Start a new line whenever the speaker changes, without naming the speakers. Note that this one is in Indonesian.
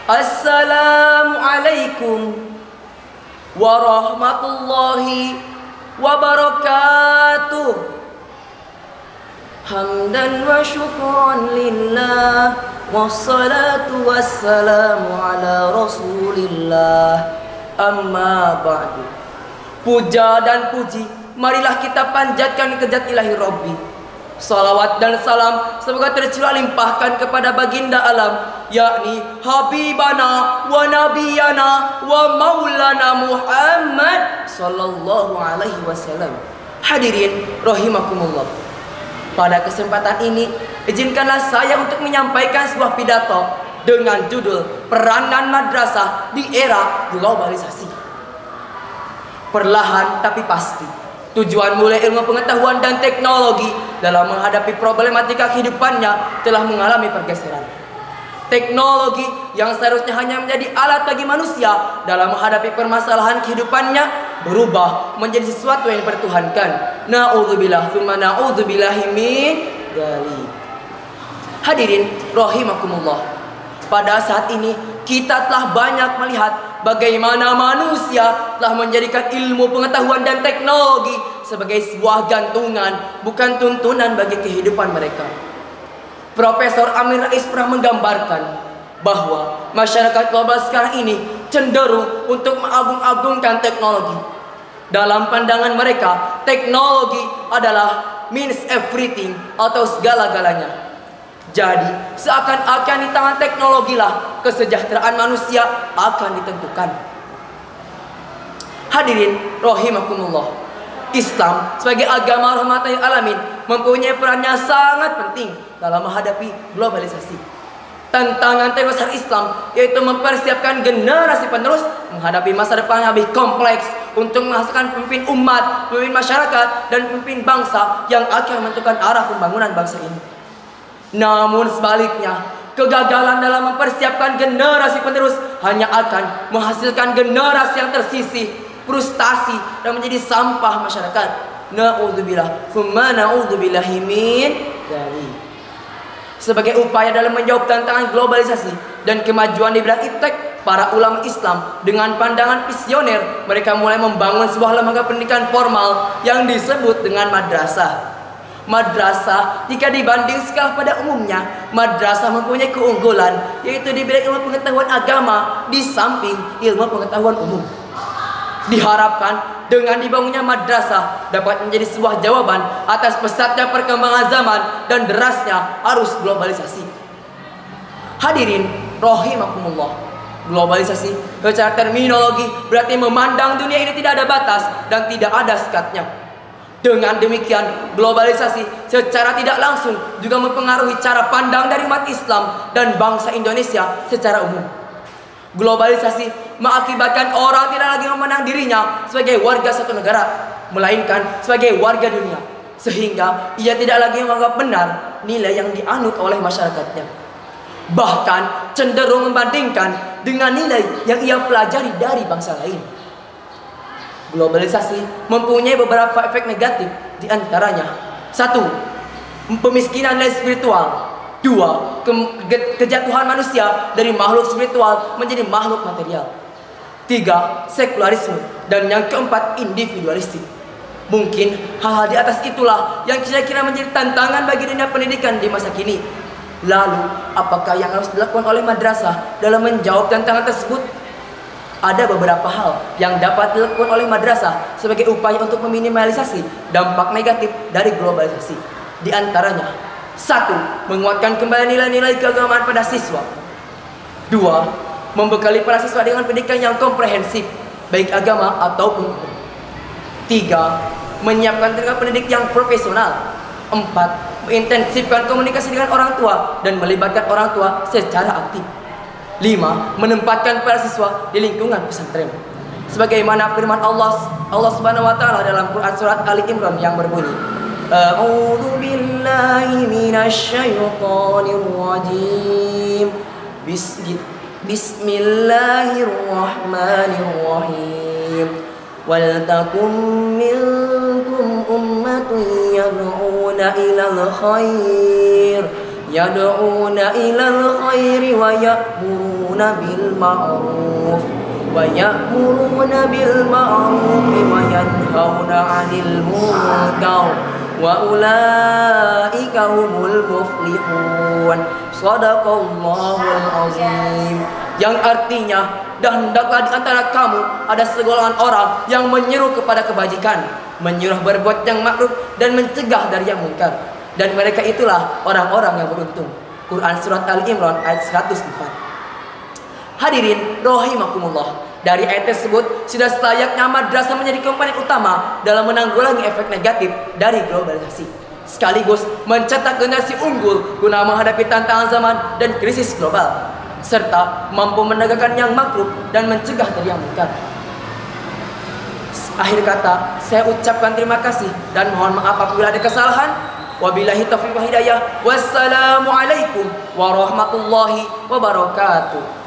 Assalamualaikum warahmatullahi wabarakatuh. Hamdan wa syukran lillah, wassalatu wassalamu ala rasulillah, amma ba'du. Puja dan puji marilah kita panjatkan ke zat ilahi Rabbi. Salawat dan salam semoga tercurah limpahkan kepada baginda alam, yakni Habibana wa Nabiyana wa Maulana Muhammad sallallahu alaihi wasallam. Hadirin rahimakumullah. Pada kesempatan ini, izinkanlah saya untuk menyampaikan sebuah pidato dengan judul Peranan Madrasah di Era Globalisasi. Perlahan tapi pasti, tujuan mulai ilmu pengetahuan dan teknologi dalam menghadapi problematika kehidupannya telah mengalami pergeseran. Teknologi yang seharusnya hanya menjadi alat bagi manusia dalam menghadapi permasalahan kehidupannya berubah menjadi sesuatu yang dipertuhankan. Na'udzubillah tsumma na'udzubillahi min dzalik. Hadirin rahimakumullah. Pada saat ini kita telah banyak melihat bagaimana manusia telah menjadikan ilmu pengetahuan dan teknologi sebagai sebuah gantungan, bukan tuntunan bagi kehidupan mereka. Profesor Amin Rais pernah menggambarkan bahwa masyarakat global sekarang ini cenderung untuk mengagung-agungkan teknologi. Dalam pandangan mereka, teknologi adalah means everything atau segala-galanya. Jadi, seakan-akan di tangan teknologi lah kesejahteraan manusia akan ditentukan. Hadirin rahimakumullah. Islam sebagai agama rahmatan lil alamin mempunyai peran yang sangat penting dalam menghadapi globalisasi. Tantangan terbesar Islam yaitu mempersiapkan generasi penerus menghadapi masa depan yang lebih kompleks untuk menghasilkan pemimpin umat, pemimpin masyarakat, dan pemimpin bangsa yang akan menentukan arah pembangunan bangsa ini. Namun sebaliknya, kegagalan dalam mempersiapkan generasi penerus hanya akan menghasilkan generasi yang tersisih, frustasi, dan menjadi sampah masyarakat. Na'udzubillah tsumma na'udzubillahi min dzalik. Sebagai upaya dalam menjawab tantangan globalisasi dan kemajuan di bidang iptek, para ulama Islam dengan pandangan visioner, mereka mulai membangun sebuah lembaga pendidikan formal yang disebut dengan madrasah. Madrasah, jika dibanding skala pada umumnya, madrasah mempunyai keunggulan, yaitu di bidang ilmu pengetahuan agama di samping ilmu pengetahuan umum. Diharapkan dengan dibangunnya madrasah dapat menjadi sebuah jawaban atas pesatnya perkembangan zaman dan derasnya arus globalisasi. Hadirin rahimakumullah. Globalisasi secara terminologi berarti memandang dunia ini tidak ada batas dan tidak ada sekatnya. Dengan demikian, globalisasi secara tidak langsung juga mempengaruhi cara pandang dari umat Islam dan bangsa Indonesia secara umum. Globalisasi mengakibatkan orang tidak lagi memandang dirinya sebagai warga satu negara, melainkan sebagai warga dunia, sehingga ia tidak lagi menganggap benar nilai yang dianut oleh masyarakatnya, bahkan cenderung membandingkan dengan nilai yang ia pelajari dari bangsa lain. Globalisasi mempunyai beberapa efek negatif, di antaranya: 1. Pemiskinan dan spiritual. 2. Kejatuhan manusia dari makhluk spiritual menjadi makhluk material. 3. Sekularisme. Dan yang keempat, individualistik. Mungkin hal-hal di atas itulah yang kira-kira menjadi tantangan bagi dunia pendidikan di masa kini. Lalu, apakah yang harus dilakukan oleh madrasah dalam menjawab tantangan tersebut? Ada beberapa hal yang dapat dilakukan oleh madrasah sebagai upaya untuk meminimalisasi dampak negatif dari globalisasi. Di antaranya: 1. Menguatkan kembali nilai-nilai keagamaan pada siswa. 2. Membekali para siswa dengan pendidikan yang komprehensif, baik agama ataupun hukum. 3. Menyiapkan tenaga pendidik yang profesional. 4. Mengintensifkan komunikasi dengan orang tua dan melibatkan orang tua secara aktif. 5. Menempatkan para siswa di lingkungan pesantren. Sebagaimana firman Allah Subhanahu wa taala dalam Quran surat Ali Imran yang berbunyi, A'udzu billahi minasy syaithanir rajim. Bismillahirrahmanirrahim. Wal takum minkum ummatun yad'una ilal khair yad'una ilal khairi wa ya'muruna bil ma'ruf wa yanhauna 'anil munkar wa ulaika humul muflihun. Shadaqallahul azim. Yang artinya, dan hendaklah di antara kamu ada segolongan orang yang menyeru kepada kebajikan, menyuruh berbuat yang makruf dan mencegah dari yang munkar, dan mereka itulah orang-orang yang beruntung. Quran surat Al-Imran ayat 104. Hadirin rahimakumullah, dari ayat tersebut sudah selayaknya madrasah menjadi komponen utama dalam menanggulangi efek negatif dari globalisasi, sekaligus mencetak generasi unggul guna menghadapi tantangan zaman dan krisis global, serta mampu menegakkan yang makruf dan mencegah dari yang munkar. Akhir kata, saya ucapkan terima kasih dan mohon maaf apabila ada kesalahan. Wabillahi taufiq wal hidayah. Wassalamualaikum warahmatullahi wabarakatuh.